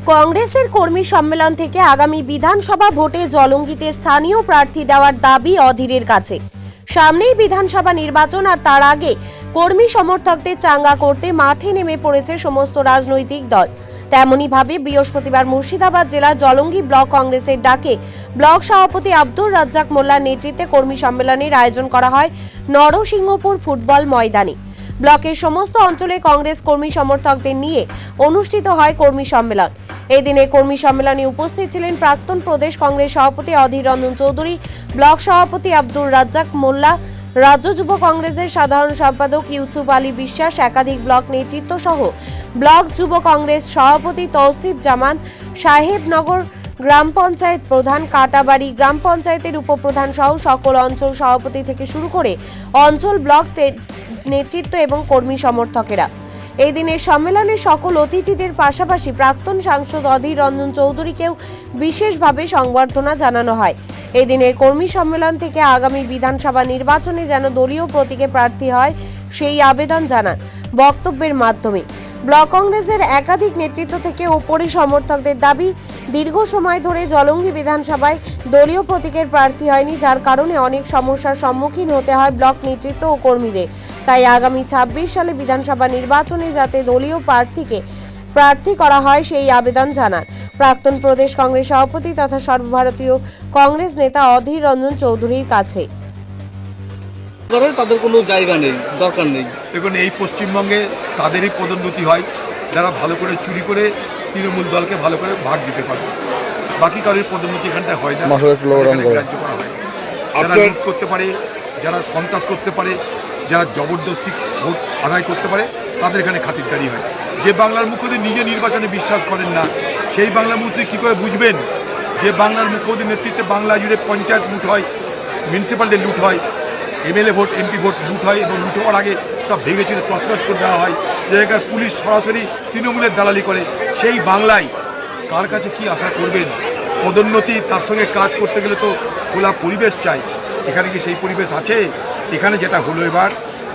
কংগ্রেসের কর্মী সম্মেলন থেকে আগামী বিধানসভা ভোটে জলঙ্গিতে স্থানীয় প্রার্থী দেওয়ার দাবি অধীরের কাছে। সামনেই বিধানসভা নির্বাচন, আর তার আগে কর্মী সমর্থকদের চাঙ্গা করতে মাঠে নেমে পড়েছে সমস্ত রাজনৈতিক দল। তেমনি ভাবে বৃহস্পতিবার মুর্শিদাবাদ জেলা জলঙ্গি ব্লক কংগ্রেসের ডাকে ব্লক সভাপতি আব্দুর রাজ্জাক মোল্লার নেতৃত্বে কর্মী সম্মেলনের আয়োজন করা হয় নরসিংহপুর ফুটবল ময়দানে। ব্লকের সমস্ত অঞ্চলে কংগ্রেস কর্মী সমর্থকদের নিয়ে অনুষ্ঠিত হয় কর্মী সম্মেলন। এই দিনে কর্মী সম্মেলনে উপস্থিত ছিলেন প্রাক্তন প্রদেশ কংগ্রেস সভাপতি অধীর রঞ্জন চৌধুরী, ব্লক সভাপতি আব্দুর রাজ্জাক মোল্লা, রাজ্য যুব কংগ্রেসের সাধারণ সম্পাদক ইউসুফ আলী বিশ্বাস, একাধিক ব্লক নেতৃত্ব সহ ব্লক যুব কংগ্রেস সভাপতি তৌসিফ জামান, সাহেবনগর গ্রাম পঞ্চায়েত প্রধান, কাটাবাড়ি গ্রাম পঞ্চায়েতের উপপ্রধান সহ সকল অঞ্চল সভাপতি থেকে শুরু করে অঞ্চল ব্লক নেতৃত্ব এবং কর্মী সমর্থকেরা। এই দিনের সম্মেলনে সকল অতিথিদের পাশাপাশি প্রাক্তন সাংসদ অধীর রঞ্জন চৌধুরীকেও বিশেষভাবে সংবর্ধনা জানানো হয়। এই দিনের কর্মী সম্মেলন থেকে আগামী বিধানসভা নির্বাচনে যেন দলীয় প্রতীকে প্রার্থী হয় সেই আবেদন জানান বক্তব্যের মাধ্যমে। ব্লক কংগ্রেসের একাধিক নেতৃত্ব থেকে ওপরে সমর্থকদের দাবি, দীর্ঘ সময় ধরে জলঙ্গি বিধানসভায় দলীয় প্রতীকের প্রার্থী হয়নি, যার কারণে অনেক সমস্যার সম্মুখীন হতে হয় ব্লক নেতৃত্ব ও কর্মীদের। তাই আগামী 26 সালে বিধানসভা নির্বাচনে যাতে দলীয় প্রার্থী করা হয় সেই আবেদন জানান প্রাক্তন প্রদেশ কংগ্রেস সভাপতি তথা সর্বভারতীয় কংগ্রেস নেতা অধীর রঞ্জন চৌধুরীর কাছে। তাদের কোনো জায়গা নেই, দরকার নেই। দেখুন, এই পশ্চিমবঙ্গে তাদেরই পদোন্নতি হয় যারা ভালো করে চুরি করে তৃণমূল দলকে ভালো করে ভাগ দিতে পারবে। বাকি কারোর পদোন্নতি এখানটায় হয় না, গ্রাহ্য করা হয়। যারা লুট করতে পারে, যারা সন্ত্রাস করতে পারে, যারা জবরদস্তি ভোট আদায় করতে পারে, তাদের এখানে খাতিরদারি হয়। যে বাংলার মুখ্যমন্ত্রী নিজে নির্বাচনে বিশ্বাস করেন না, সেই বাংলার মুখ্যমন্ত্রী কী করে বুঝবেন যে বাংলার মুখ্যমন্ত্রীর নেতৃত্বে বাংলা জুড়ে পঞ্চায়েত লুট হয়, মিউনিসিপ্যালিটি লুট হয়, এমএলএ ভোট, এমপি ভোট লুট হয় এবং লুট হওয়ার আগে সব ভেঙে চুরে তছনছ করে দেওয়া হয়। জায়গার পুলিশ সরাসরি তৃণমূলের দালালি করে। সেই বাংলায় কার কাছে কি আশা করবেন? পদোন্নতি, তার সঙ্গে কাজ করতে গেলে তো খোলা পরিবেশ চাই। এখানে কি সেই পরিবেশ আছে? এখানে যেটা হলো এবার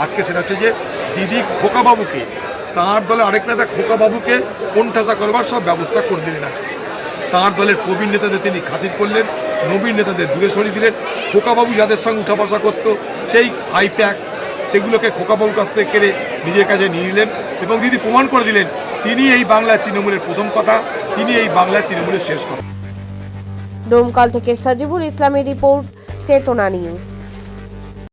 আজকে সেটা হচ্ছে যে দিদি খোকাবাবুকে, তাঁর দলের আরেক নেতা খোকাবাবুকে কোণঠাসা করবার সব ব্যবস্থা করে দিলেন। আজকে তাঁর দলের প্রবীণ নেতাদের তিনি খাতির করলেন, নবীন নেতাদের দূরে সরিয়ে দিলেন। খোকাবাবু যাদের সঙ্গে উঠা বসা করতো সেই আইপ্যাক, সেগুলোকে খোকাবাবুর কাছ থেকে কেড়ে নিজের কাছে নিয়ে নিলেন এবং দিদি প্রমাণ করে দিলেন তিনি এই বাংলায় তৃণমূলের প্রথম কথা, তিনি এই বাংলায় তৃণমূলের শেষ কথা। ডোমকল থেকে সাজিবুল ইসলামের রিপোর্ট, চেতনা নিউজ।